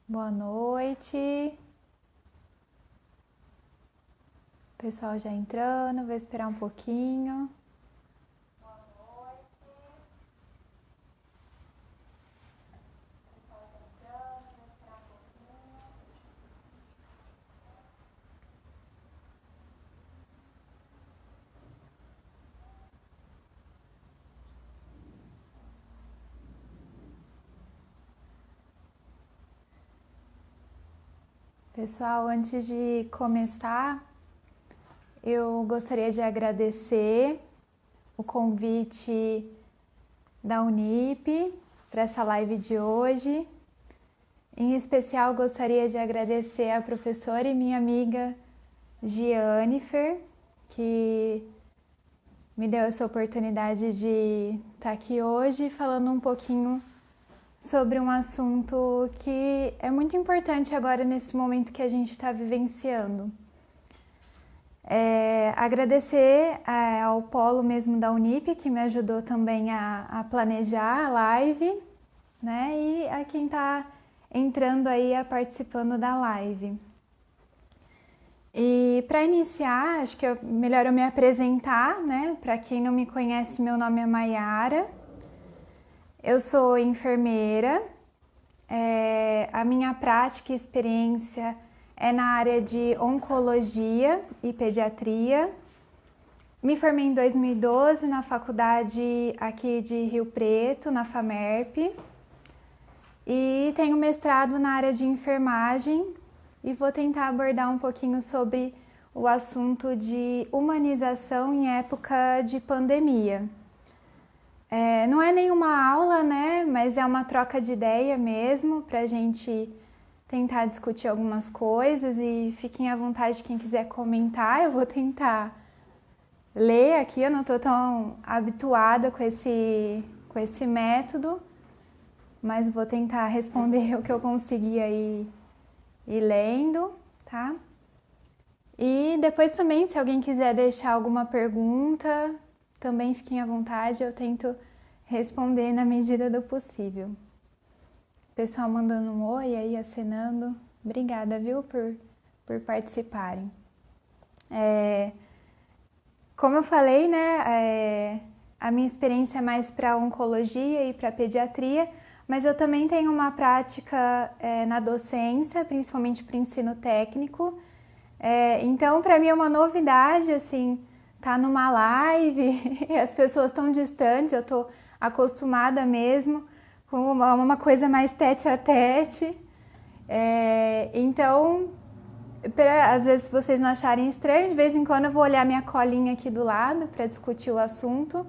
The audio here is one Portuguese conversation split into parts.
Boa noite. Pessoal já entrando, vou esperar um pouquinho. Pessoal, antes de começar, eu gostaria de agradecer o convite da Unip para essa live de hoje. Em especial, gostaria de agradecer a professora e minha amiga Giannifer, que me deu essa oportunidade de estar aqui hoje falando um pouquinho sobre um assunto que é muito importante agora nesse momento que a gente está vivenciando. Agradecer ao polo mesmo da Unip, que me ajudou também a planejar a live, né? E a quem está entrando aí, participando da live. E para iniciar, acho que é melhor eu me apresentar, né? Para quem não me conhece, meu nome é Maiara. Eu sou enfermeira, a minha prática e experiência é na área de oncologia e pediatria. Me formei em 2012 na faculdade aqui de Rio Preto, na FAMERP, e tenho mestrado na área de enfermagem e vou tentar abordar um pouquinho sobre o assunto de humanização em época de pandemia. Não é nenhuma aula, né? Mas é uma troca de ideia mesmo para a gente tentar discutir algumas coisas e fiquem à vontade quem quiser comentar. Eu vou tentar ler aqui, eu não estou tão habituada com esse método, mas vou tentar responder o que eu conseguir aí ir lendo, tá? E depois também, se alguém quiser deixar alguma pergunta, também fiquem à vontade, eu tento responder na medida do possível. Pessoal mandando um oi aí, acenando. Obrigada, viu, por participarem. Como eu falei, né, a minha experiência é mais para oncologia e para pediatria, mas eu também tenho uma prática na docência, principalmente para ensino técnico. Então, para mim é uma novidade, assim, tá numa live e as pessoas estão distantes, eu tô acostumada mesmo com uma coisa mais tete a tete. Então, às vezes se vocês não acharem estranho, de vez em quando eu vou olhar minha colinha aqui do lado para discutir o assunto.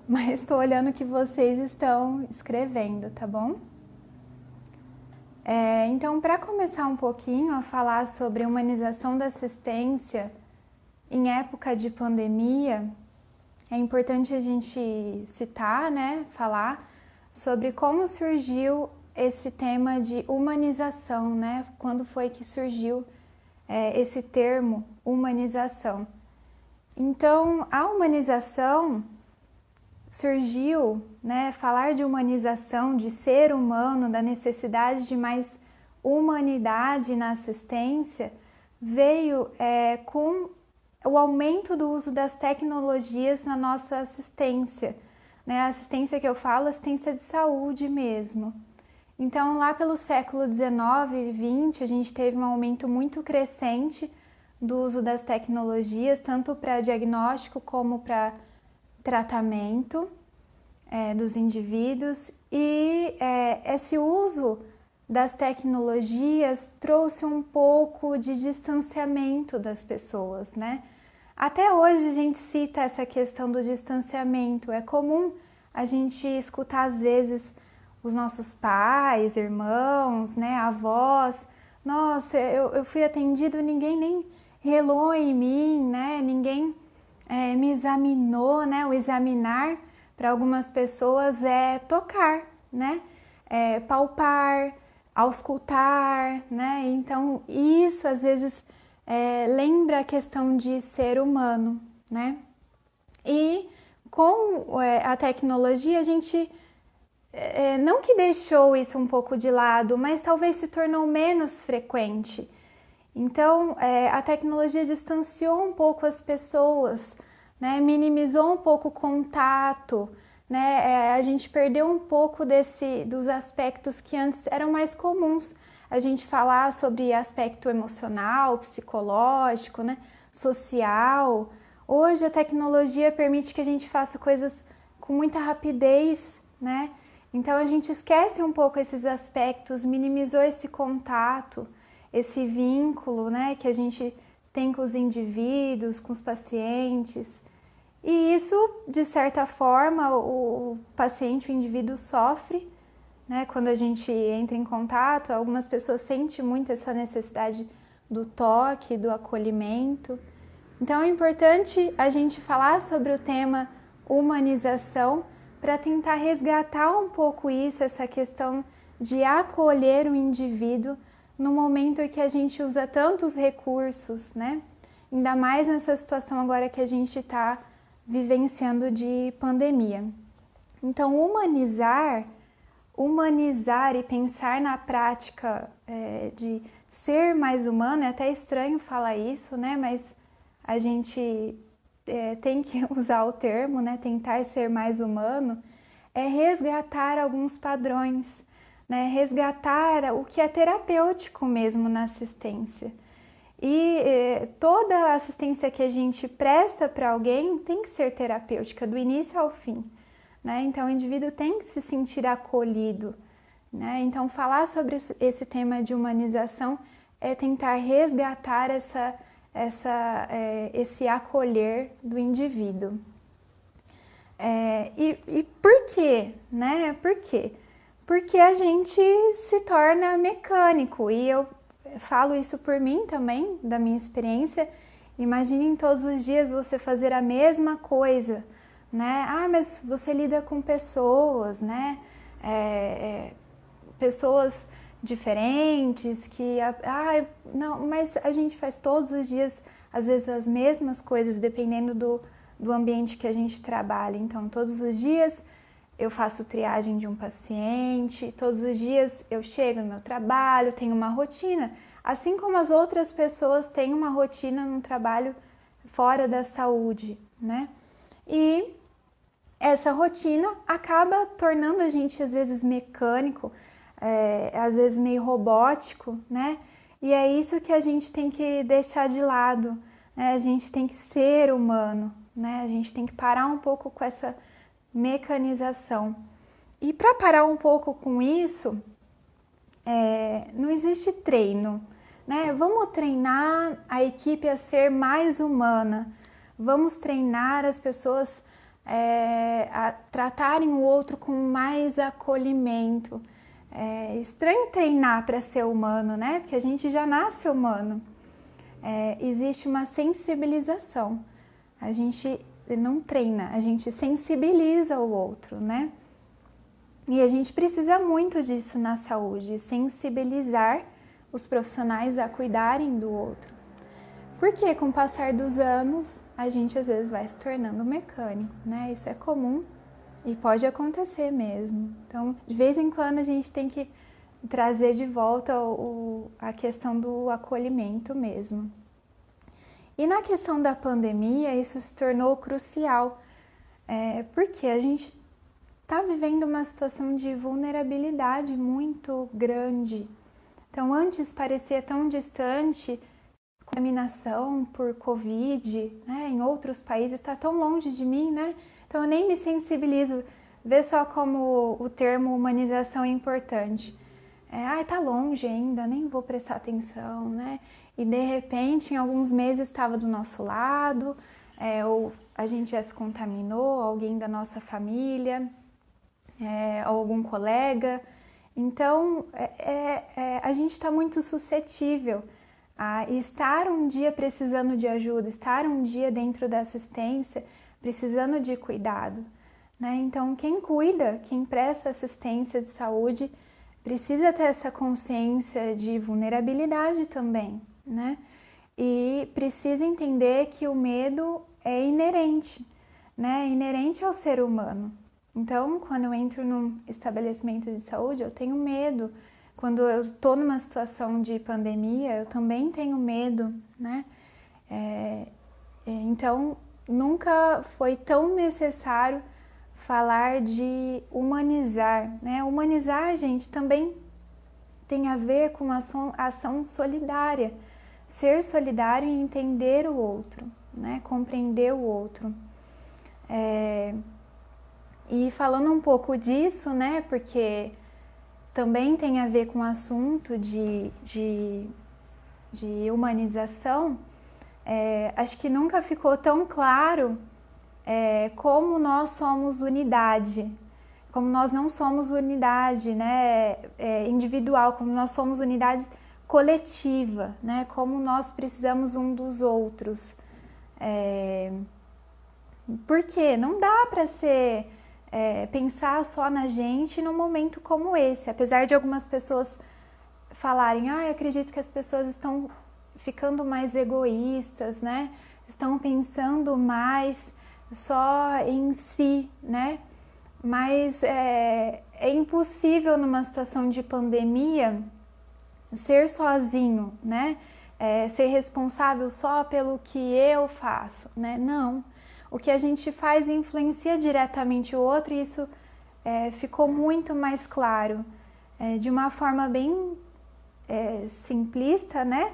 Mas estou olhando o que vocês estão escrevendo, tá bom? Então, para começar um pouquinho a falar sobre humanização da assistência em época de pandemia, é importante a gente citar, né, falar sobre como surgiu esse tema de humanização, né? Quando foi que surgiu esse termo humanização? Então, a humanização surgiu, né, falar de humanização, de ser humano, da necessidade de mais humanidade na assistência, veio com o aumento do uso das tecnologias na nossa assistência, né? A assistência que eu falo, assistência de saúde mesmo. Então, lá pelo século XIX e XX, a gente teve um aumento muito crescente do uso das tecnologias, tanto para diagnóstico como para tratamento dos indivíduos. E esse uso das tecnologias trouxe um pouco de distanciamento das pessoas, né? Até hoje a gente cita essa questão do distanciamento. É comum a gente escutar às vezes os nossos pais, irmãos, né, avós. Nossa, eu fui atendido, ninguém nem relou em mim, né? Ninguém me examinou, né? O examinar para algumas pessoas é tocar, né? Palpar, auscultar, né? Então isso às vezes lembra a questão de ser humano, né? E com a tecnologia a gente não que deixou isso um pouco de lado, mas talvez se tornou menos frequente. Então, a tecnologia distanciou um pouco as pessoas, né? Minimizou um pouco o contato, né? A gente perdeu um pouco dos aspectos que antes eram mais comuns. A gente falar sobre aspecto emocional, psicológico, né? Social. Hoje a tecnologia permite que a gente faça coisas com muita rapidez, né? Então a gente esquece um pouco esses aspectos, minimizou esse contato, esse vínculo, né, que a gente tem com os indivíduos, com os pacientes. E isso, de certa forma, o paciente, o indivíduo sofre, né, quando a gente entra em contato. Algumas pessoas sentem muito essa necessidade do toque, do acolhimento. Então é importante a gente falar sobre o tema humanização para tentar resgatar um pouco isso, essa questão de acolher o indivíduo no momento em que a gente usa tantos recursos, né? Ainda mais nessa situação agora que a gente está vivenciando de pandemia. Então, humanizar e pensar na prática de ser mais humano, é até estranho falar isso, né? Mas a gente tem que usar o termo, né? Tentar ser mais humano, é resgatar alguns padrões, né? Resgatar o que é terapêutico mesmo na assistência. E toda assistência que a gente presta para alguém tem que ser terapêutica, do início ao fim, né? Então o indivíduo tem que se sentir acolhido, né? Então falar sobre esse tema de humanização é tentar resgatar esse acolher do indivíduo. E por quê? Né? Por quê? Porque a gente se torna mecânico, e eu falo isso por mim também, da minha experiência. Imaginem todos os dias você fazer a mesma coisa, né? Ah, mas você lida com pessoas, né? Pessoas diferentes não, mas a gente faz todos os dias, às vezes, as mesmas coisas, dependendo do ambiente que a gente trabalha. Então, todos os dias eu faço triagem de um paciente, todos os dias eu chego no meu trabalho, tenho uma rotina, assim como as outras pessoas têm uma rotina no trabalho fora da saúde, né? E essa rotina acaba tornando a gente, às vezes, mecânico, às vezes meio robótico, né? E é isso que a gente tem que deixar de lado, né? A gente tem que ser humano, né? A gente tem que parar um pouco com essa mecanização. E para parar um pouco com isso, não existe treino, né? Vamos treinar a equipe a ser mais humana, vamos treinar as pessoas a tratarem o outro com mais acolhimento. É estranho treinar para ser humano, né? Porque a gente já nasce humano. Existe uma sensibilização. A gente não treina, a gente sensibiliza o outro, né? E a gente precisa muito disso na saúde, sensibilizar os profissionais a cuidarem do outro. Porque com o passar dos anos, a gente às vezes vai se tornando mecânico, né? Isso é comum e pode acontecer mesmo. Então, de vez em quando a gente tem que trazer de volta a questão do acolhimento mesmo. E na questão da pandemia, isso se tornou crucial, porque a gente está vivendo uma situação de vulnerabilidade muito grande. Então, antes parecia tão distante, contaminação por Covid, né, em outros países, está tão longe de mim, né? Então, eu nem me sensibilizo. Vê só como o termo humanização é importante. Tá longe ainda, nem vou prestar atenção, né? E de repente, em alguns meses, estava do nosso lado, ou a gente já se contaminou, alguém da nossa família, ou algum colega. Então, a gente está muito suscetível a estar um dia precisando de ajuda, estar um dia dentro da assistência, precisando de cuidado, né? Então, quem cuida, quem presta assistência de saúde, precisa ter essa consciência de vulnerabilidade também, né? E precisa entender que o medo é inerente, né? É inerente ao ser humano. Então, quando eu entro num estabelecimento de saúde, eu tenho medo. Quando eu estou numa situação de pandemia, eu também tenho medo, né? Então, nunca foi tão necessário falar de humanizar, né? Humanizar, gente, também tem a ver com ação solidária. Ser solidário e entender o outro, né? Compreender o outro. E falando um pouco disso, né? Porque também tem a ver com o assunto de humanização, acho que nunca ficou tão claro como nós somos unidade, como nós não somos unidade, né, individual, como nós somos unidade coletiva, né, como nós precisamos um dos outros. Porque não dá para pensar só na gente num momento como esse, apesar de algumas pessoas falarem, eu acredito que as pessoas estão ficando mais egoístas, né? Estão pensando mais só em si, né? Mas é impossível numa situação de pandemia ser sozinho, né? Ser responsável só pelo que eu faço, né? Não. O que a gente faz influencia diretamente o outro e isso ficou muito mais claro. De uma forma bem simplista, né?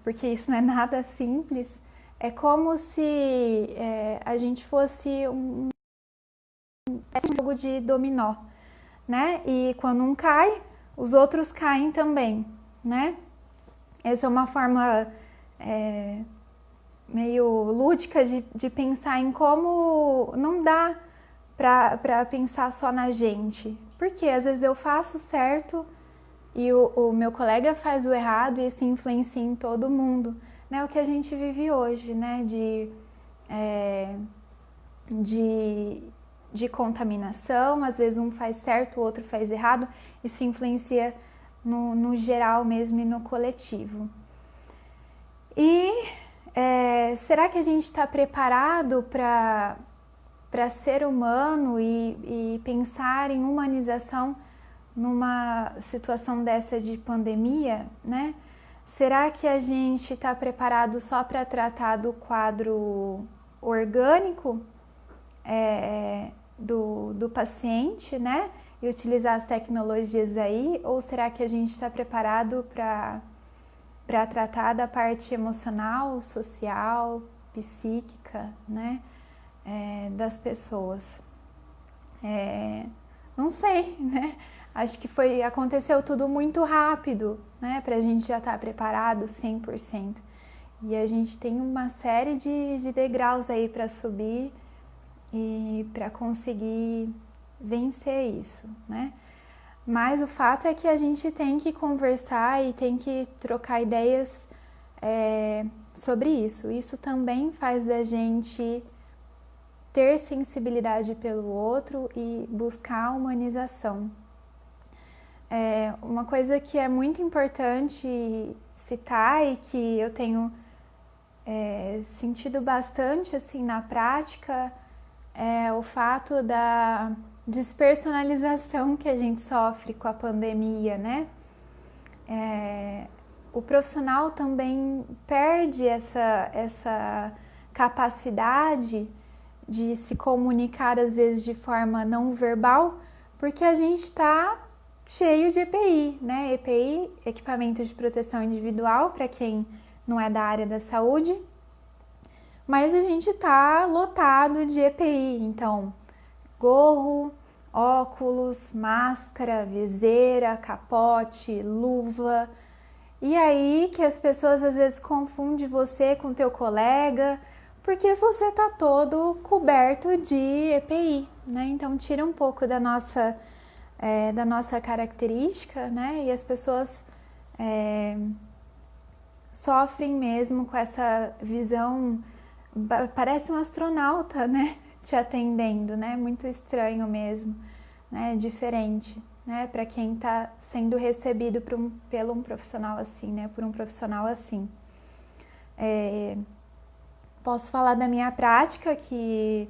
Porque isso não é nada simples. É como se a gente fosse um jogo de dominó, né? E quando um cai, os outros caem também, né? Essa é uma forma meio lúdica de pensar em como não dá para pensar só na gente. Porque às vezes eu faço certo e o meu colega faz o errado e isso influencia em todo mundo. Né? O que a gente vive hoje, né? De contaminação, às vezes um faz certo, o outro faz errado, isso influencia no geral mesmo e no coletivo. E será que a gente está preparado para ser humano e pensar em humanização numa situação dessa de pandemia, né? Será que a gente está preparado só para tratar do quadro orgânico do paciente, né? E utilizar as tecnologias aí? Ou será que a gente está preparado para tratar da parte emocional, social, psíquica, né? Das pessoas? Não sei, né? Acho que aconteceu tudo muito rápido, né? Para a gente já estar preparado 100%. E a gente tem uma série de degraus aí para subir e para conseguir vencer isso, né? Mas o fato é que a gente tem que conversar e tem que trocar ideias sobre isso. Isso também faz da gente ter sensibilidade pelo outro e buscar a humanização. Uma coisa que é muito importante citar e que eu tenho sentido bastante assim na prática é o fato da despersonalização que a gente sofre com a pandemia, né? O profissional também perde essa capacidade de se comunicar às vezes de forma não verbal, porque a gente está cheio de EPI, né? EPI, equipamento de proteção individual, para quem não é da área da saúde, mas a gente está lotado de EPI, então gorro, óculos, máscara, viseira, capote, luva. E aí que as pessoas às vezes confundem você com teu colega, porque você está todo coberto de EPI, né? Então tira um pouco da nossa característica, né? E as pessoas sofrem mesmo com essa visão, parece um astronauta, né? Te atendendo, né? Muito estranho mesmo, né? Diferente, né? Para quem está sendo recebido pelo um profissional assim, né? Por um profissional assim. Posso falar da minha prática, que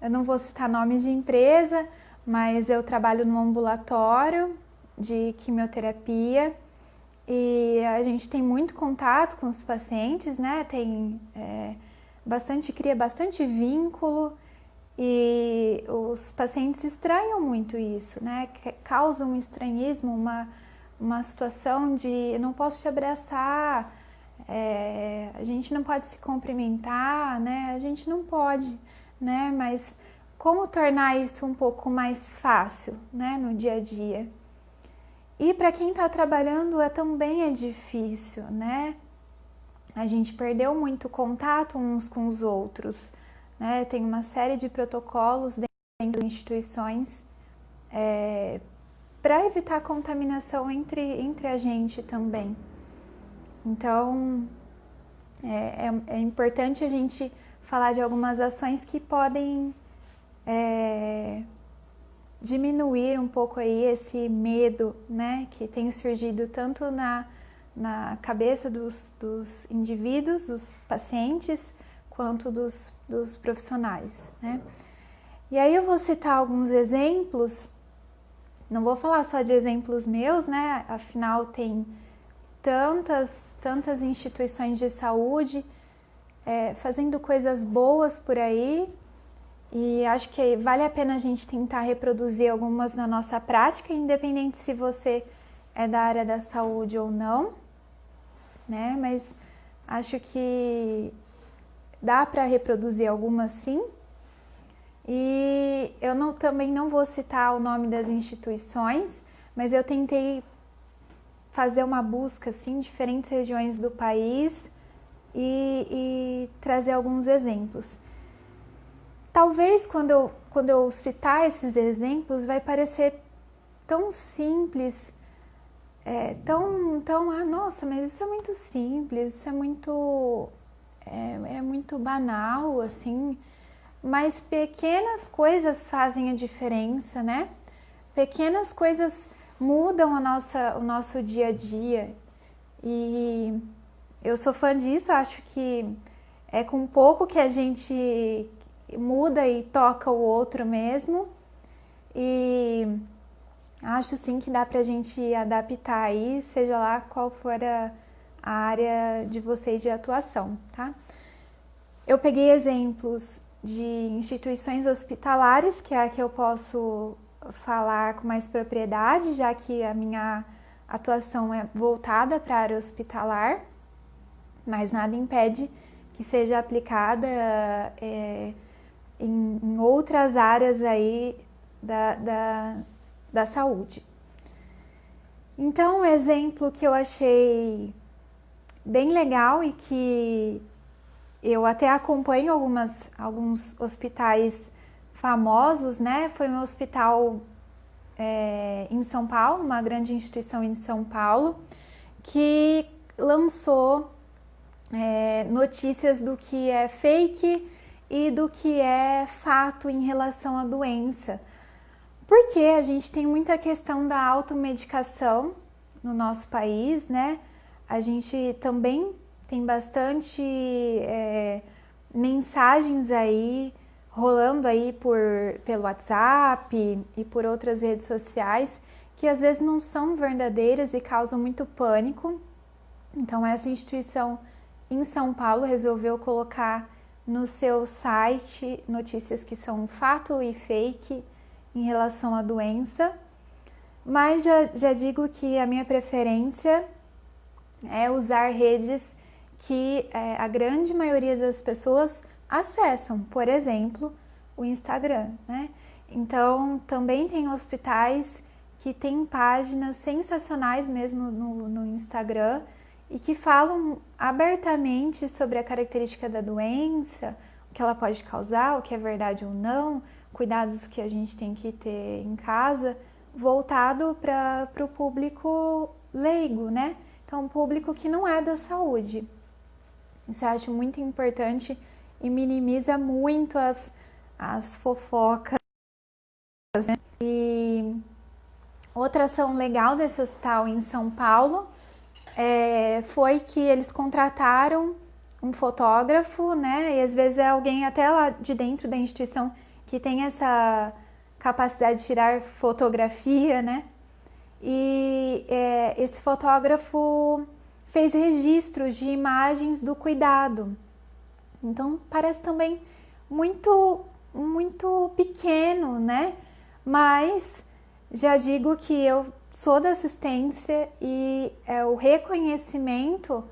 eu não vou citar nomes de empresa, mas eu trabalho num ambulatório de quimioterapia e a gente tem muito contato com os pacientes, né? Cria bastante vínculo e os pacientes estranham muito isso, né? Causa um estranhismo, uma situação de não posso te abraçar, a gente não pode se cumprimentar, né? A gente não pode, né? Mas como tornar isso um pouco mais fácil, né? No dia a dia. E para quem está trabalhando também é difícil, né? A gente perdeu muito contato uns com os outros, né? Tem uma série de protocolos dentro das instituições para evitar contaminação entre a gente também. Então, é importante a gente falar de algumas ações que podem diminuir um pouco aí esse medo, né, que tem surgido tanto na cabeça dos indivíduos, dos pacientes, quanto dos profissionais, né? E aí eu vou citar alguns exemplos, não vou falar só de exemplos meus, né, afinal tem tantas instituições de saúde fazendo coisas boas por aí e acho que vale a pena a gente tentar reproduzir algumas na nossa prática, independente se você é da área da saúde ou não, né? Mas acho que dá para reproduzir algumas sim. E eu também não vou citar o nome das instituições, mas eu tentei fazer uma busca assim, em diferentes regiões do país e trazer alguns exemplos. Talvez quando eu citar esses exemplos vai parecer tão simples, nossa, mas isso é muito simples, isso é muito banal, assim, mas pequenas coisas fazem a diferença, né? Pequenas coisas mudam o nosso dia a dia e eu sou fã disso, acho que é com pouco que a gente muda e toca o outro mesmo e acho sim que dá pra gente adaptar aí, seja lá qual for a área de vocês de atuação, tá? Eu peguei exemplos de instituições hospitalares, que é a que eu posso falar com mais propriedade, já que a minha atuação é voltada para a área hospitalar, mas nada impede que seja aplicada em outras áreas aí da saúde. Então, um exemplo que eu achei bem legal e que eu até acompanho alguns hospitais famosos, né? Foi um hospital em São Paulo, uma grande instituição em São Paulo, que lançou notícias do que é fake e do que é fato em relação à doença. Porque a gente tem muita questão da automedicação no nosso país, né? A gente também tem bastante mensagens aí rolando aí pelo WhatsApp e por outras redes sociais que às vezes não são verdadeiras e causam muito pânico. Então essa instituição em São Paulo resolveu colocar no seu site notícias que são fato e fake em relação à doença, mas já digo que a minha preferência é usar redes que a grande maioria das pessoas acessam, por exemplo, o Instagram, né? Então, também tem hospitais que têm páginas sensacionais mesmo no Instagram e que falam abertamente sobre a característica da doença, o que ela pode causar, o que é verdade ou não, cuidados que a gente tem que ter em casa, voltado para o público leigo, né? Então, público que não é da saúde. Isso eu acho muito importante e minimiza muito as fofocas, né? E outra ação legal desse hospital em São Paulo foi que eles contrataram um fotógrafo, né? E às vezes é alguém até lá de dentro da instituição que tem essa capacidade de tirar fotografia, né? E esse fotógrafo fez registros de imagens do cuidado. Então parece também muito, muito pequeno, né? Mas já digo que eu sou da assistência e o reconhecimento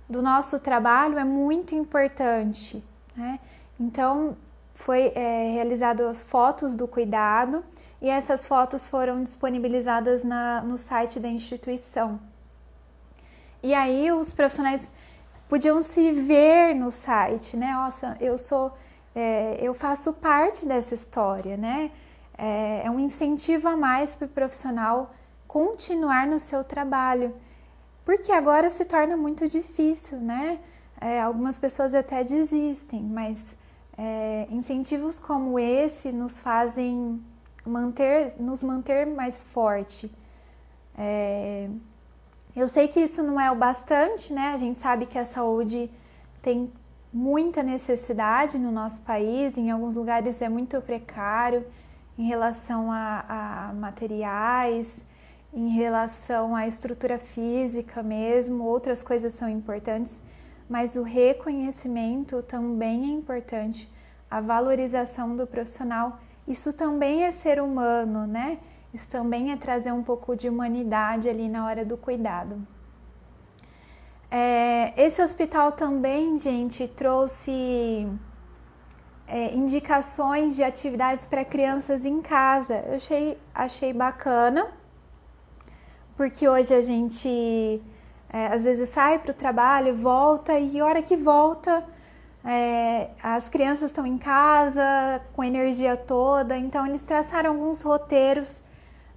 do nosso trabalho é muito importante, né? Então foi realizado as fotos do cuidado e essas fotos foram disponibilizadas no site da instituição. E aí os profissionais podiam se ver no site, né? Nossa, eu faço parte dessa história, né? É um incentivo a mais para o profissional continuar no seu trabalho, porque agora se torna muito difícil, né? Algumas pessoas até desistem, mas incentivos como esse nos fazem nos manter mais forte. Eu sei que isso não é o bastante, né? A gente sabe que a saúde tem muita necessidade no nosso país, em alguns lugares é muito precário em relação a materiais, em relação à estrutura física mesmo, outras coisas são importantes, mas o reconhecimento também é importante, a valorização do profissional, isso também é ser humano, né? Isso também é trazer um pouco de humanidade ali na hora do cuidado. Esse hospital também, gente, trouxe indicações de atividades para crianças em casa. Eu achei bacana, porque hoje a gente às vezes sai para o trabalho, volta e a hora que volta as crianças estão em casa com a energia toda, então eles traçaram alguns roteiros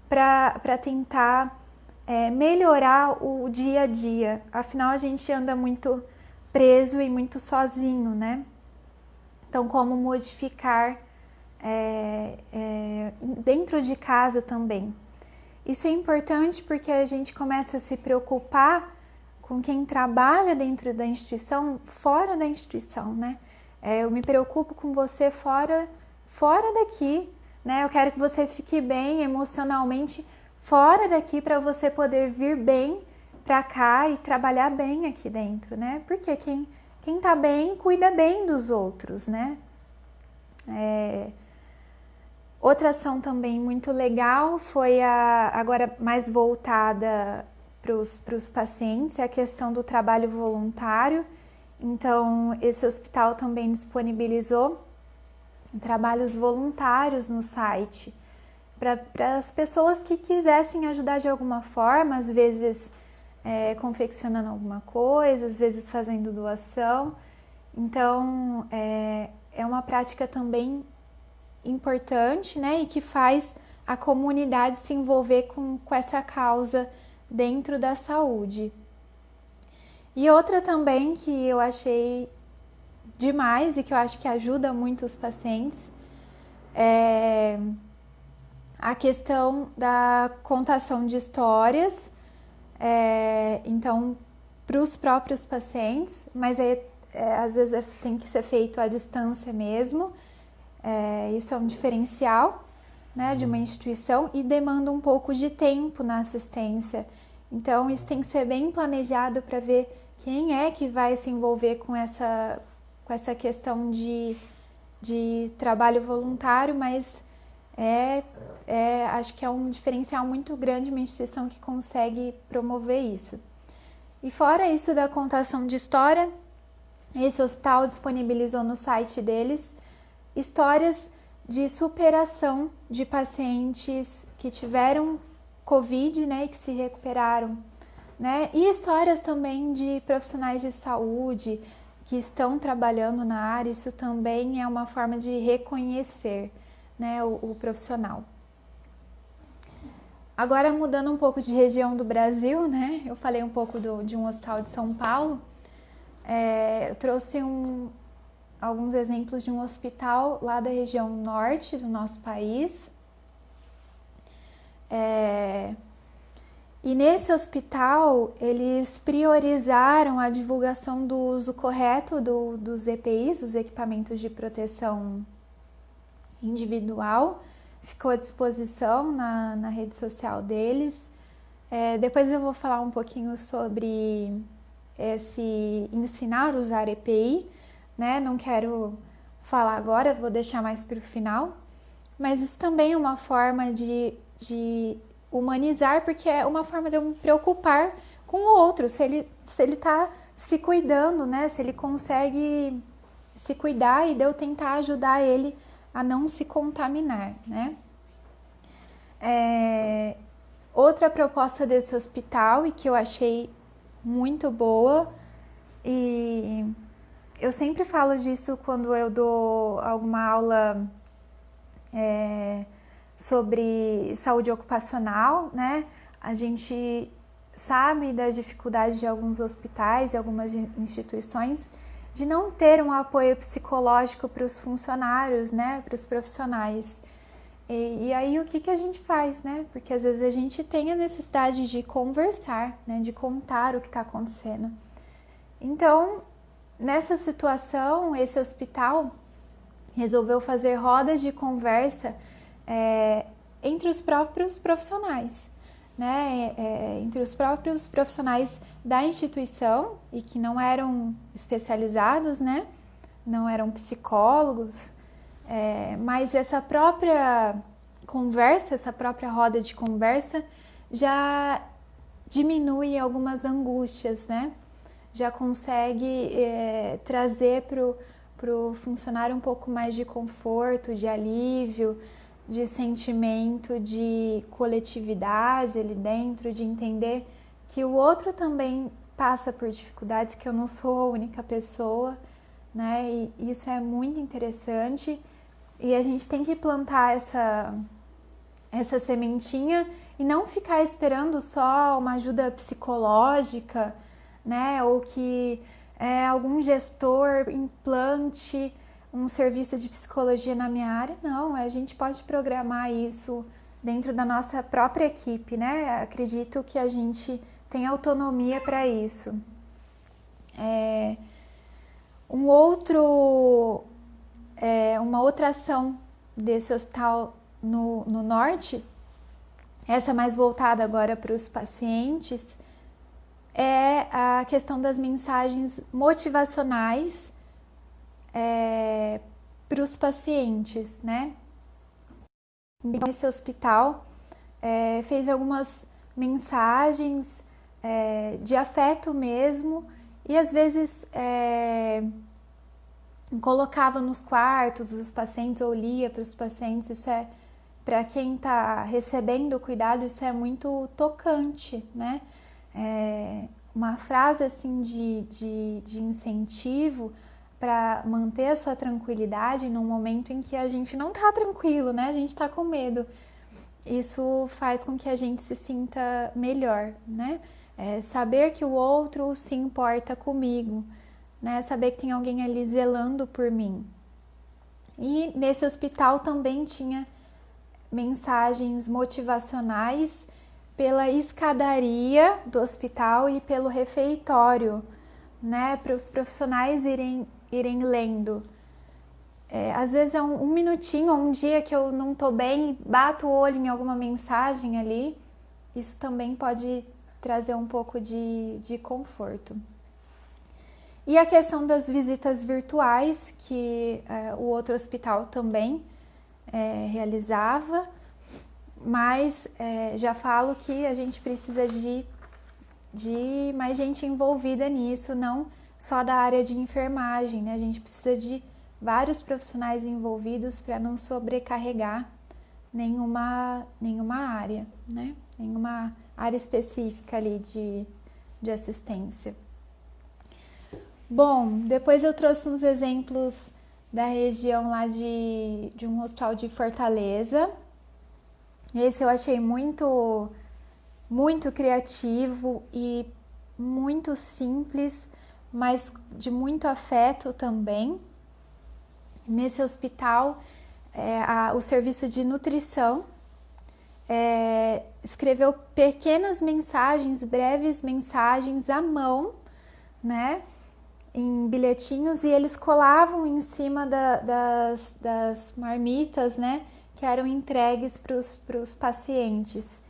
para tentar melhorar o dia a dia. Afinal, a gente anda muito preso e muito sozinho, né? Então, como modificar dentro de casa também. Isso é importante porque a gente começa a se preocupar com quem trabalha dentro da instituição, fora da instituição, né? Eu me preocupo com você fora daqui, né? Eu quero que você fique bem emocionalmente fora daqui para você poder vir bem para cá e trabalhar bem aqui dentro, né? Porque quem tá bem cuida bem dos outros, né? Outra ação também muito legal foi agora mais voltada para os pacientes, é a questão do trabalho voluntário. Então, esse hospital também disponibilizou trabalhos voluntários no site para as pessoas que quisessem ajudar de alguma forma, às vezes confeccionando alguma coisa, às vezes fazendo doação. Então, é uma prática também importante, né, e que faz a comunidade se envolver com essa causa dentro da saúde. E outra também que eu achei demais e que eu acho que ajuda muito os pacientes é a questão da contação de histórias, então para os próprios pacientes, mas às vezes tem que ser feito à distância mesmo. Isso é um diferencial, né, de uma instituição e demanda um pouco de tempo na assistência. Então, isso tem que ser bem planejado para ver quem é que vai se envolver com essa questão de trabalho voluntário, mas acho que é um diferencial muito grande uma instituição que consegue promover isso. E fora isso da contação de história, esse hospital disponibilizou no site deles histórias de superação de pacientes que tiveram Covid, né, e que se recuperaram, né, e histórias também de profissionais de saúde que estão trabalhando na área. Isso também é uma forma de reconhecer, né, o profissional. Agora, mudando um pouco de região do Brasil, né, eu falei um pouco de um hospital de São Paulo, eu trouxe alguns exemplos de um hospital lá da região norte do nosso país. E nesse hospital, eles priorizaram a divulgação do uso correto dos EPIs, os equipamentos de proteção individual, ficou à disposição na rede social deles. Depois eu vou falar um pouquinho sobre esse ensinar a usar EPI, né? Não quero falar agora, vou deixar mais para o final, mas isso também é uma forma de humanizar, porque é uma forma de eu me preocupar com o outro, se ele está se cuidando, né? Se ele consegue se cuidar e de eu tentar ajudar ele a não se contaminar, né? Outra proposta desse hospital e que eu achei muito boa, e eu sempre falo disso quando eu dou alguma aula sobre saúde ocupacional, né? A gente sabe das dificuldades de alguns hospitais e algumas instituições de não ter um apoio psicológico para os funcionários, né? Para os profissionais. E aí o que a gente faz, né? Porque às vezes a gente tem a necessidade de conversar, né? De contar o que está acontecendo. Então, nessa situação, esse hospital resolveu fazer rodas de conversa entre os próprios profissionais, né? Entre os próprios profissionais da instituição e que não eram especializados, né? Não eram psicólogos, mas essa própria conversa, essa própria roda de conversa já diminui algumas angústias, né? Já consegue trazer para o funcionário um pouco mais de conforto, de alívio, de sentimento de coletividade ali dentro, de entender que o outro também passa por dificuldades, que eu não sou a única pessoa, né? E isso é muito interessante e a gente tem que plantar essa sementinha e não ficar esperando só uma ajuda psicológica, né? Ou que algum gestor implante um serviço de psicologia na minha área. Não, a gente pode programar isso dentro da nossa própria equipe, né? Acredito que a gente tem autonomia para isso. Uma outra ação desse hospital no norte, essa mais voltada agora para os pacientes, é a questão das mensagens motivacionais para os pacientes, né? Então, esse hospital fez algumas mensagens de afeto mesmo e às vezes colocava nos quartos dos pacientes ou lia para os pacientes. Isso para quem está recebendo o cuidado, isso é muito tocante, né? Uma frase assim de incentivo para manter a sua tranquilidade num momento em que a gente não está tranquilo, né? A gente está com medo. Isso faz com que a gente se sinta melhor, né? Saber que o outro se importa comigo, né? Saber que tem alguém ali zelando por mim. E nesse hospital também tinha mensagens motivacionais pela escadaria do hospital e pelo refeitório, né? Para os profissionais irem lendo. Às vezes é um minutinho ou um dia que eu não estou bem, bato o olho em alguma mensagem ali, isso também pode trazer um pouco de conforto. E a questão das visitas virtuais, que o outro hospital também realizava, mas já falo que a gente precisa de mais gente envolvida nisso, não só da área de enfermagem, né? A gente precisa de vários profissionais envolvidos para não sobrecarregar nenhuma área, né? Nenhuma área específica ali de assistência. Bom, depois eu trouxe uns exemplos da região lá de um hospital de Fortaleza. Esse eu achei muito criativo e muito simples, mas de muito afeto também. Nesse hospital, o serviço de nutrição escreveu pequenas mensagens, breves mensagens à mão, né? em bilhetinhos e eles colavam em cima das marmitas, né, que eram entregues para os pacientes.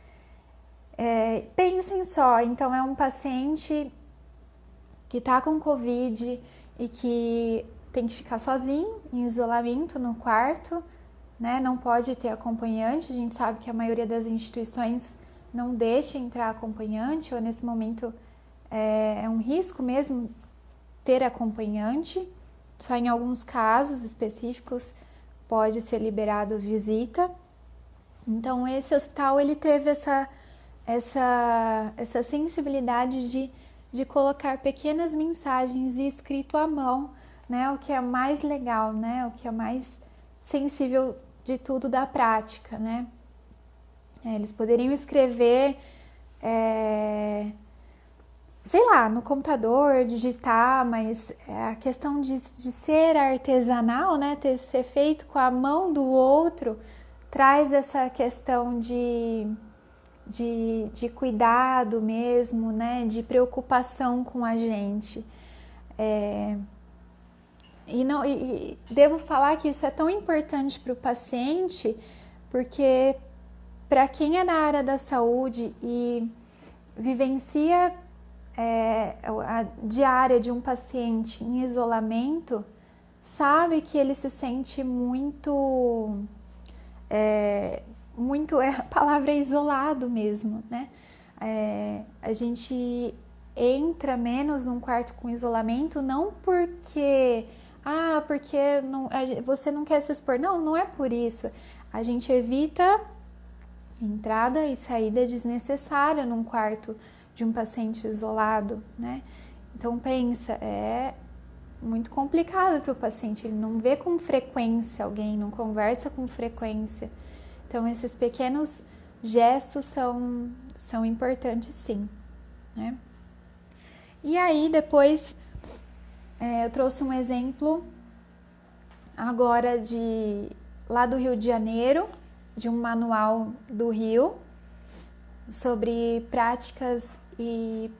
Pensem só, então é um paciente que está com Covid e que tem que ficar sozinho, em isolamento no quarto, né? Não pode ter acompanhante. A gente sabe que a maioria das instituições não deixa entrar acompanhante, ou nesse momento é um risco mesmo ter acompanhante. Só em alguns casos específicos pode ser liberado visita. Então esse hospital ele teve essa sensibilidade de colocar pequenas mensagens escrito à mão, né? O que é mais legal, né? O que é mais sensível de tudo da prática, né? Eles poderiam escrever, sei lá, no computador, digitar, mas a questão de ser artesanal, né? Ser feito com a mão do outro, traz essa questão de cuidado mesmo, né? De preocupação com a gente. E devo falar que isso é tão importante para o paciente, porque para quem é da área da saúde e vivencia a diária de um paciente em isolamento, sabe que ele se sente muito a palavra é isolado mesmo, né? A gente entra menos num quarto com isolamento, não porque você não quer se expor. Não, não é por isso. A gente evita entrada e saída desnecessária num quarto de um paciente isolado, né? Então pensa, é muito complicado para o paciente, ele não vê com frequência alguém, não conversa com frequência. Então esses pequenos gestos são importantes sim, né? E aí depois eu trouxe um exemplo agora lá do Rio de Janeiro, de um manual do Rio sobre práticas e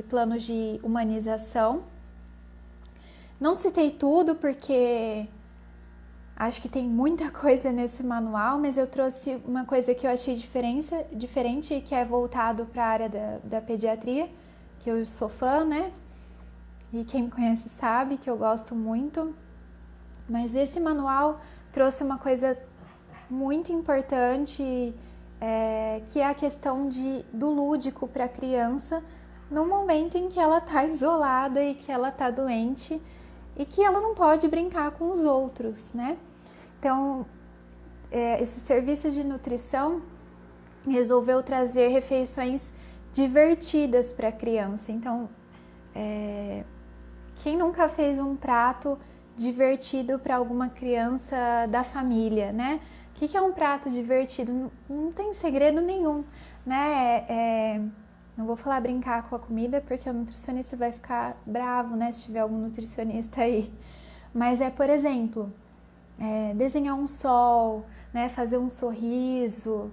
planos de humanização. Não citei tudo porque acho que tem muita coisa nesse manual, mas eu trouxe uma coisa que eu achei diferente e que é voltado para a área da pediatria, que eu sou fã, né? E quem me conhece sabe que eu gosto muito. Mas esse manual trouxe uma coisa muito importante, que é a questão do lúdico para a criança no momento em que ela está isolada e que ela está doente e que ela não pode brincar com os outros, né? Então, esse serviço de nutrição resolveu trazer refeições divertidas para a criança. Então, quem nunca fez um prato divertido para alguma criança da família, né? O que é um prato divertido? Não tem segredo nenhum, né? Não vou falar brincar com a comida porque o nutricionista vai ficar bravo, né? Se tiver algum nutricionista aí. Mas por exemplo, desenhar um sol, né? Fazer um sorriso.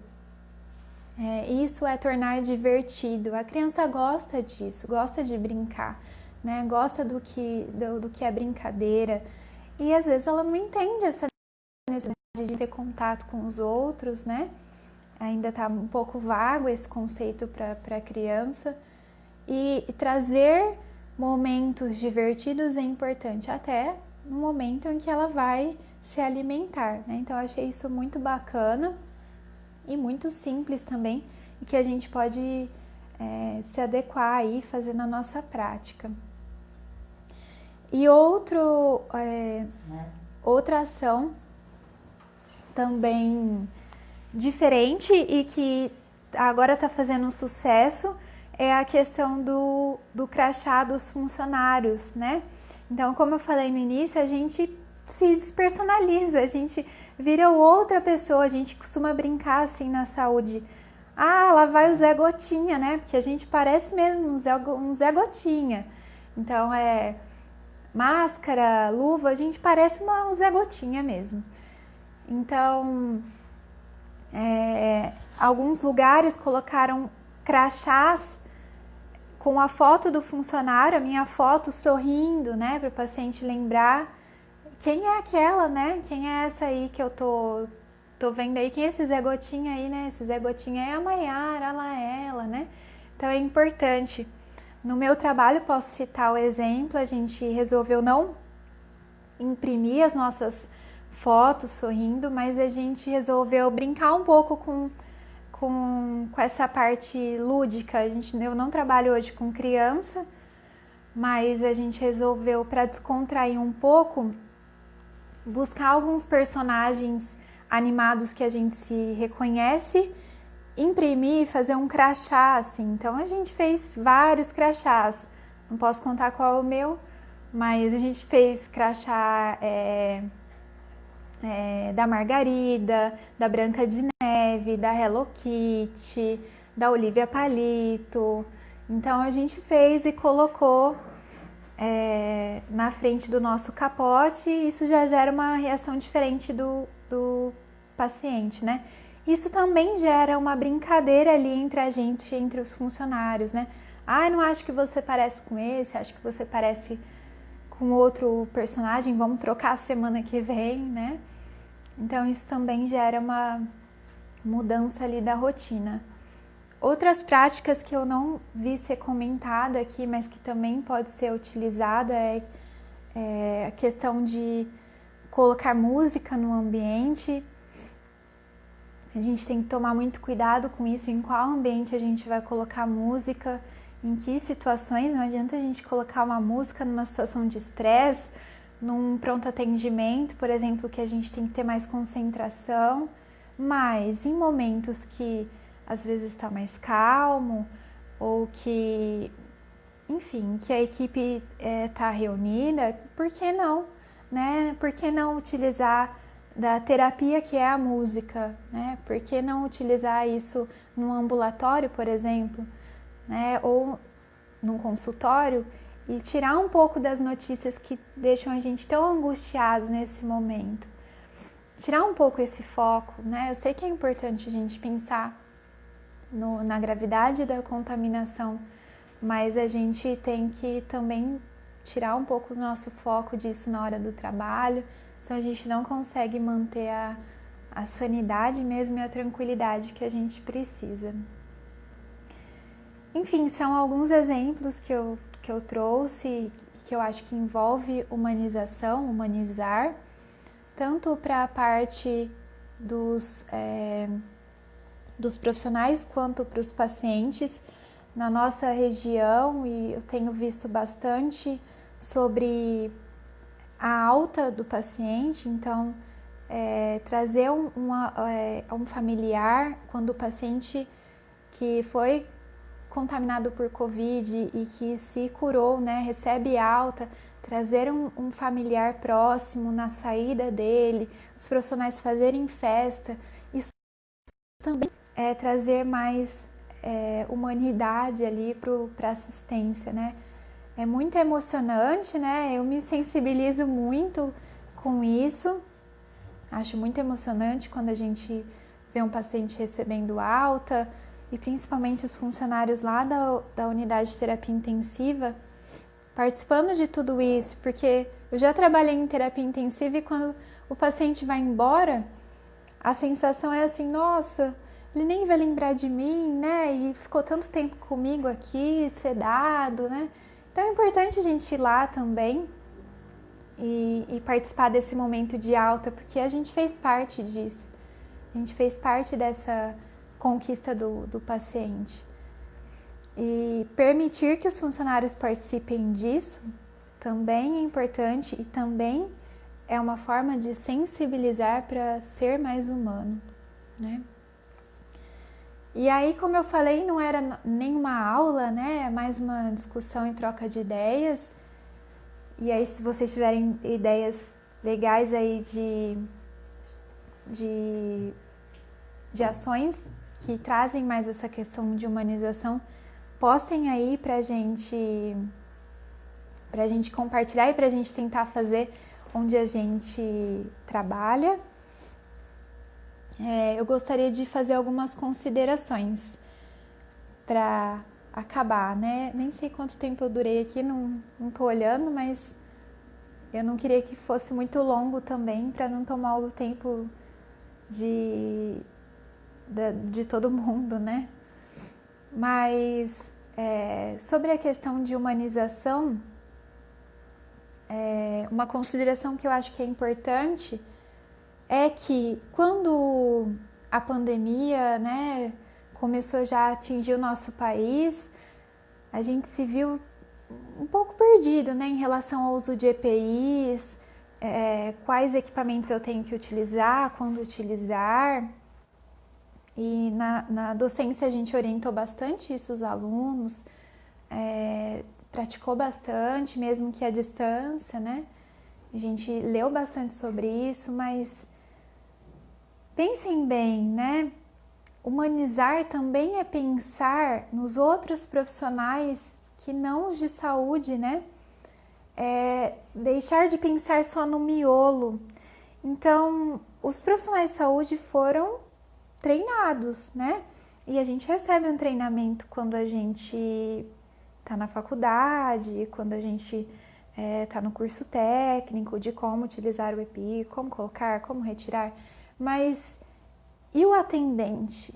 Isso é tornar divertido. A criança gosta disso, gosta de brincar, né? Gosta do que é brincadeira. E às vezes ela não entende essa necessidade de ter contato com os outros, né? Ainda está um pouco vago esse conceito para a criança. E trazer momentos divertidos é importante, até no momento em que ela vai se alimentar, né? Então eu achei isso muito bacana e muito simples também, e que a gente pode se adequar aí, fazer na nossa prática. E outra ação também diferente e que agora está fazendo sucesso é a questão do crachá dos funcionários, né? Então, como eu falei no início, a gente se despersonaliza, a gente vira outra pessoa, a gente costuma brincar assim na saúde. Lá vai o Zé Gotinha, né? Porque a gente parece mesmo um Zé Gotinha. Então, máscara, luva, a gente parece um Zé Gotinha mesmo. Então, alguns lugares colocaram crachás com a foto do funcionário, a minha foto sorrindo, né, para o paciente lembrar quem é aquela, né, quem é essa aí que eu tô vendo aí, quem é esse Zé Gotinha aí, né, esse Zé Gotinha é a Maiara, ela, né, então é importante. No meu trabalho, posso citar o exemplo, a gente resolveu não imprimir as nossas fotos sorrindo, mas a gente resolveu brincar um pouco com essa parte lúdica. Eu não trabalho hoje com criança, mas a gente resolveu, para descontrair um pouco, buscar alguns personagens animados que a gente se reconhece, imprimir e fazer um crachá, assim. Então a gente fez vários crachás, não posso contar qual é o meu, mas a gente fez crachá da Margarida, da Branca de Neve, da Hello Kitty, da Olivia Palito. Então a gente fez e colocou na frente do nosso capote, e isso já gera uma reação diferente do paciente, né? Isso também gera uma brincadeira ali entre a gente, entre os funcionários, né? Ah, eu não acho que você parece com esse, acho que você parece com outro personagem, vamos trocar a semana que vem, né? Então isso também gera uma mudança ali da rotina. Outras práticas que eu não vi ser comentada aqui, mas que também pode ser utilizada é a questão de colocar música no ambiente. A gente tem que tomar muito cuidado com isso, em qual ambiente a gente vai colocar música, em que situações. Não adianta a gente colocar uma música numa situação de estresse, num pronto atendimento, por exemplo, que a gente tem que ter mais concentração, mas em momentos que às vezes está mais calmo ou que, enfim, que a equipe está reunida, por que não, né? Por que não utilizar da terapia que é a música, né? Por que não utilizar isso num ambulatório, por exemplo, né? Ou num consultório e tirar um pouco das notícias que deixam a gente tão angustiado nesse momento. Tirar um pouco esse foco, né? Eu sei que é importante a gente pensar na gravidade da contaminação, mas a gente tem que também tirar um pouco do nosso foco disso na hora do trabalho, senão a gente não consegue manter a sanidade mesmo e a tranquilidade que a gente precisa. Enfim, são alguns exemplos que eu trouxe, que eu acho que envolve humanização, humanizar, tanto para a parte dos profissionais quanto para os pacientes. Na nossa região, e eu tenho visto bastante sobre a alta do paciente, então trazer um familiar quando o paciente que foi contaminado por Covid e que se curou, né, recebe alta, trazer um familiar próximo na saída dele, os profissionais fazerem festa, isso também é trazer mais humanidade ali para a assistência, né? É muito emocionante, né? Eu me sensibilizo muito com isso, acho muito emocionante quando a gente vê um paciente recebendo alta, e principalmente os funcionários lá da unidade de terapia intensiva participando de tudo isso, porque eu já trabalhei em terapia intensiva e quando o paciente vai embora, a sensação é assim, nossa, ele nem vai lembrar de mim, né? E ficou tanto tempo comigo aqui, sedado, né? Então é importante a gente ir lá também e participar desse momento de alta, porque a gente fez parte disso, a gente fez parte dessa conquista do paciente. E permitir que os funcionários participem disso também é importante e também é uma forma de sensibilizar para ser mais humano, né? E aí, como eu falei, não era nenhuma aula, né? É mais uma discussão e troca de ideias. E aí, se vocês tiverem ideias legais aí de ações que trazem mais essa questão de humanização, postem aí pra gente compartilhar e pra gente tentar fazer onde a gente trabalha. Eu gostaria de fazer algumas considerações para acabar, né? Nem sei quanto tempo eu durei aqui, não tô olhando, mas eu não queria que fosse muito longo também, para não tomar o tempo de todo mundo, né? Mas sobre a questão de humanização, uma consideração que eu acho que é importante é que quando a pandemia, né, começou já a atingir o nosso país, a gente se viu um pouco perdido, né, em relação ao uso de EPIs, quais equipamentos eu tenho que utilizar, quando utilizar. E na docência a gente orientou bastante isso os alunos, praticou bastante, mesmo que à distância, né? A gente leu bastante sobre isso, mas pensem bem, né? Humanizar também é pensar nos outros profissionais que não os de saúde, né? Deixar de pensar só no miolo. Então, os profissionais de saúde foram treinados, né? E a gente recebe um treinamento quando a gente está na faculdade, quando a gente está no curso técnico de como utilizar o EPI, como colocar, como retirar. Mas e o atendente?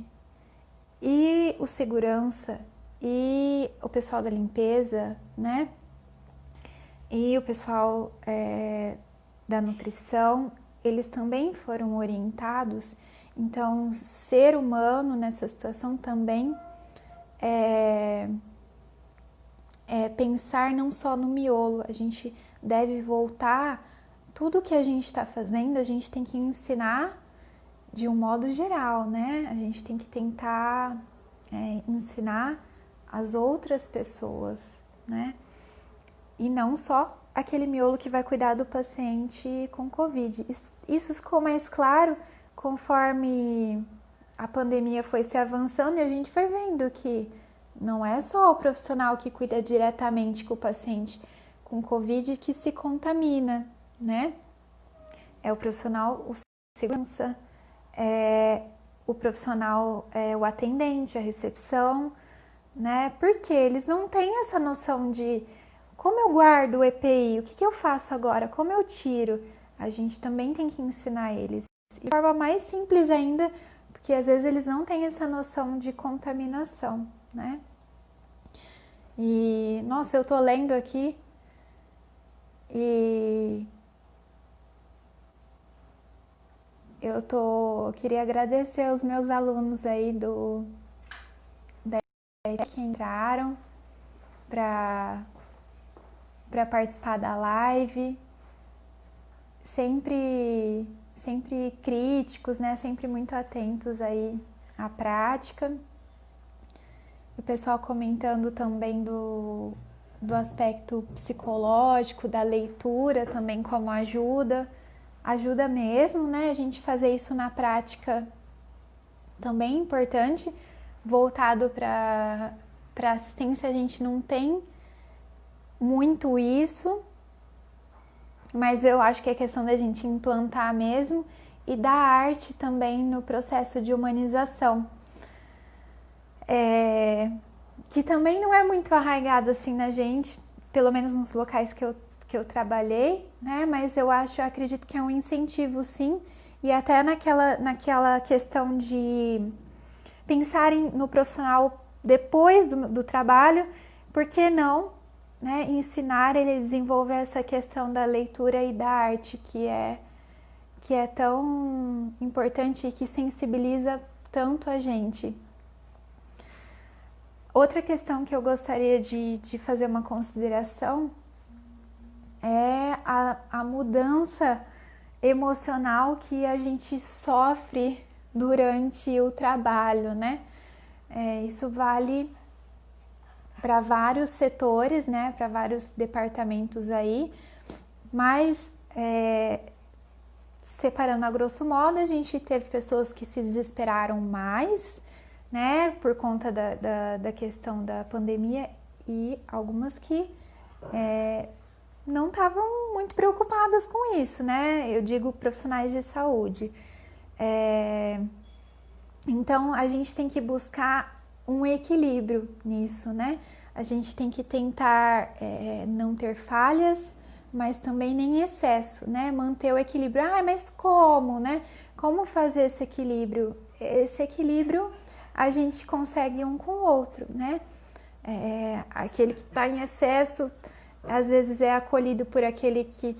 E o segurança? E o pessoal da limpeza, né? E o pessoal da nutrição, eles também foram orientados. Então, ser humano nessa situação também pensar não só no miolo. A gente deve voltar, tudo que a gente está fazendo, a gente tem que ensinar de um modo geral, né? A gente tem que tentar ensinar as outras pessoas, né? E não só aquele miolo que vai cuidar do paciente com Covid. Isso ficou mais claro conforme a pandemia foi se avançando e a gente foi vendo que não é só o profissional que cuida diretamente com o paciente com Covid que se contamina, né? É o profissional, o segurança, o profissional, o atendente, a recepção, né? Porque eles não têm essa noção de como eu guardo o EPI, o que eu faço agora, como eu tiro. A gente também tem que ensinar eles. E de forma mais simples ainda, porque às vezes eles não têm essa noção de contaminação, né? E, nossa, eu tô lendo aqui e queria agradecer aos meus alunos aí que entraram para participar da live, sempre críticos, né? Sempre muito atentos aí à prática. O pessoal comentando também do aspecto psicológico, da leitura também como ajuda mesmo, né? A gente fazer isso na prática também é importante. Voltado para assistência, a gente não tem muito isso, mas eu acho que é questão da gente implantar mesmo e da arte também no processo de humanização. Que também não é muito arraigado assim na gente, pelo menos nos locais que eu trabalhei, né? Mas eu acredito que é um incentivo sim, e até naquela questão de pensarem no profissional depois do trabalho, por que não, né, ensinar ele a desenvolver essa questão da leitura e da arte que é tão importante e que sensibiliza tanto a gente. Outra questão que eu gostaria de fazer uma consideração é a mudança emocional que a gente sofre durante o trabalho, né? Isso vale para vários setores, né? Para vários departamentos aí, mas separando a grosso modo, a gente teve pessoas que se desesperaram mais, né? Por conta da questão da pandemia e algumas que não estavam muito preocupadas com isso, né? Eu digo profissionais de saúde. Então, a gente tem que buscar um equilíbrio nisso, né? A gente tem que tentar não ter falhas, mas também nem excesso, né? Manter o equilíbrio. Ah, mas como, né? Como fazer esse equilíbrio? Esse equilíbrio a gente consegue um com o outro, né? Aquele que está em excesso, às vezes é acolhido por aquele que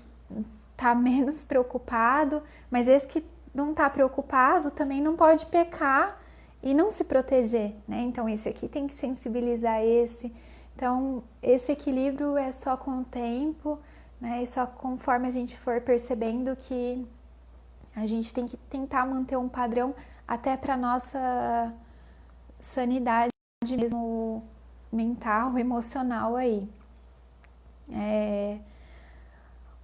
está menos preocupado, mas esse que não está preocupado também não pode pecar e não se proteger, né? Então esse aqui tem que sensibilizar esse. Então esse equilíbrio é só com o tempo, né? E só conforme a gente for percebendo que a gente tem que tentar manter um padrão até para nossa sanidade mesmo mental, emocional aí.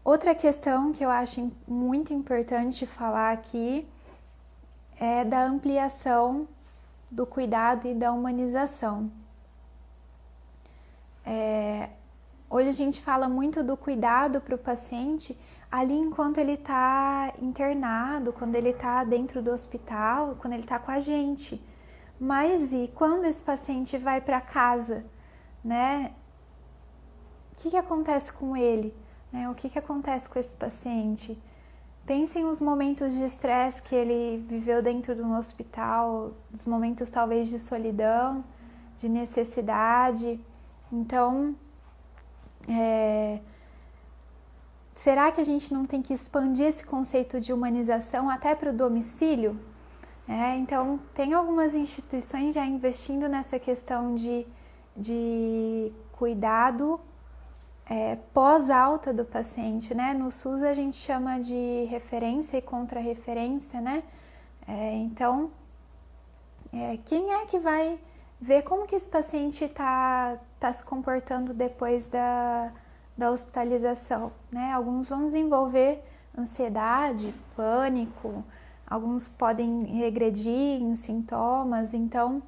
Outra questão que eu acho muito importante falar aqui é da ampliação do cuidado e da humanização. Hoje a gente fala muito do cuidado para o paciente ali enquanto ele está internado, quando ele está dentro do hospital, quando ele está com a gente. Mas e quando esse paciente vai para casa, né? O que acontece com ele? Né? O que acontece com esse paciente? Pensem nos momentos de estresse que ele viveu dentro do hospital, os momentos talvez de solidão, de necessidade. Então, será que a gente não tem que expandir esse conceito de humanização até para o domicílio? Então, tem algumas instituições já investindo nessa questão de cuidado pós-alta do paciente, né? No SUS a gente chama de referência e contra-referência, né? Então, quem é que vai ver como que esse paciente está se comportando depois da hospitalização, né? Alguns vão desenvolver ansiedade, pânico, alguns podem regredir em sintomas, então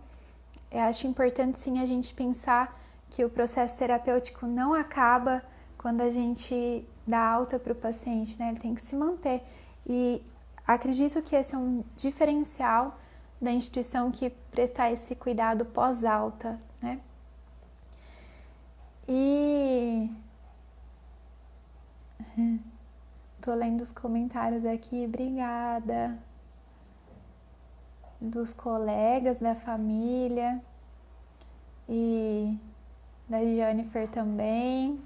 eu acho importante sim a gente pensar que o processo terapêutico não acaba quando a gente dá alta para o paciente, né? Ele tem que se manter. E acredito que esse é um diferencial da instituição que prestar esse cuidado pós-alta, né? E tô lendo os comentários aqui, obrigada. Dos colegas, da família e da Jennifer também.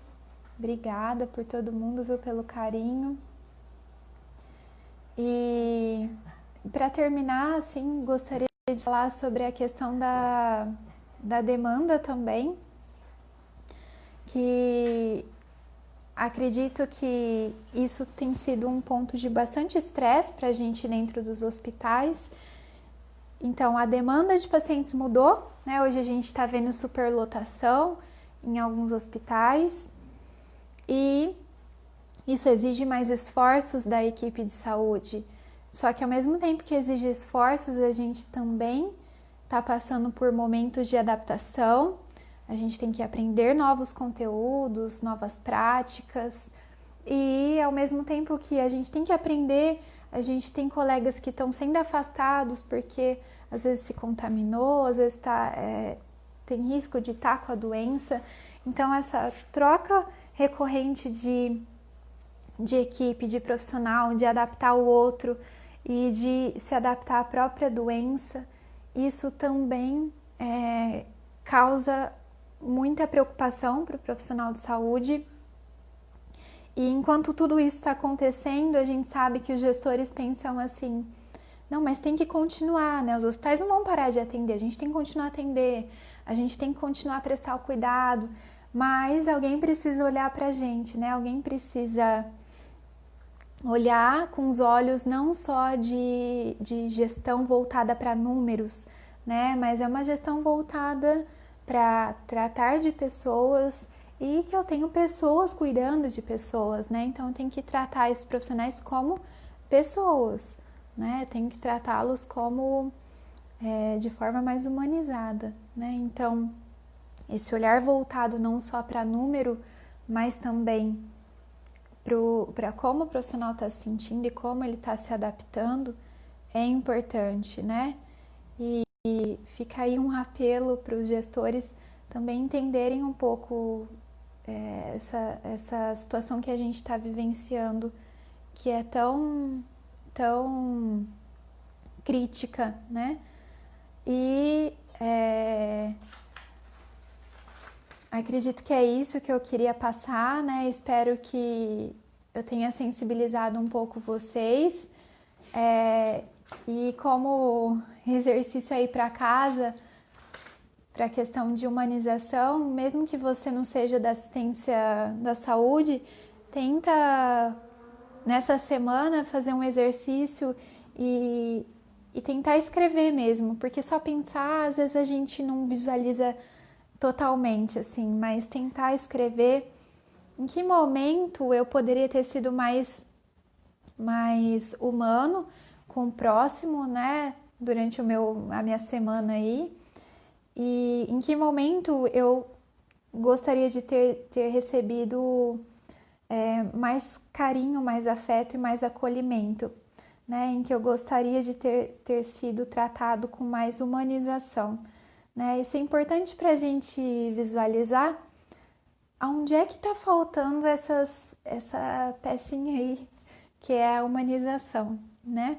Obrigada por todo mundo, viu, pelo carinho. E para terminar, assim, gostaria de falar sobre a questão da demanda também, que acredito que isso tem sido um ponto de bastante estresse para a gente dentro dos hospitais. Então, a demanda de pacientes mudou, né? Hoje a gente está vendo superlotação em alguns hospitais e isso exige mais esforços da equipe de saúde. Só que ao mesmo tempo que exige esforços, a gente também está passando por momentos de adaptação. A gente tem que aprender novos conteúdos, novas práticas e ao mesmo tempo que a gente tem que aprender, a gente tem colegas que estão sendo afastados porque às vezes se contaminou, às vezes tem risco de estar com a doença. Então essa troca recorrente de equipe, de profissional, de adaptar o outro e de se adaptar à própria doença, isso também causa muita preocupação para o profissional de saúde. E enquanto tudo isso está acontecendo, a gente sabe que os gestores pensam assim, não, mas tem que continuar, né? Os hospitais não vão parar de atender, a gente tem que continuar a atender, a gente tem que continuar a prestar o cuidado, mas alguém precisa olhar para a gente, né? Alguém precisa olhar com os olhos não só de gestão voltada para números, né? Mas é uma gestão voltada para tratar de pessoas e que eu tenho pessoas cuidando de pessoas, né? Então eu tenho que tratar esses profissionais como pessoas, né? Tenho que tratá-los como de forma mais humanizada, né? Então esse olhar voltado não só para número, mas também para como o profissional está se sentindo e como ele está se adaptando é importante, né? E E fica aí um apelo para os gestores também entenderem um pouco essa situação que a gente está vivenciando, que é tão crítica, né? E acredito que é isso que eu queria passar, né? Espero que eu tenha sensibilizado um pouco vocês. E como exercício aí para casa, para a questão de humanização, mesmo que você não seja da assistência da saúde, tenta nessa semana fazer um exercício e tentar escrever mesmo, porque só pensar, às vezes a gente não visualiza totalmente, assim, mas tentar escrever em que momento eu poderia ter sido mais humano com o próximo, né, durante a minha semana aí, e em que momento eu gostaria de ter recebido mais carinho, mais afeto e mais acolhimento, né? Em que eu gostaria de ter sido tratado com mais humanização, né? Isso é importante para a gente visualizar aonde é que está faltando essa pecinha aí, que é a humanização, né?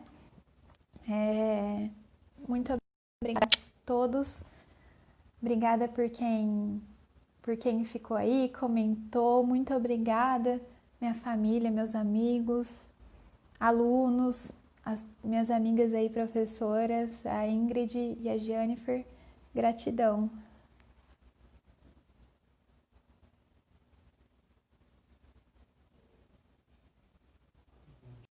Muito obrigada a todos, obrigada por quem ficou aí, comentou, muito obrigada, minha família, meus amigos, alunos, as minhas amigas aí, professoras, a Ingrid e a Jennifer, gratidão.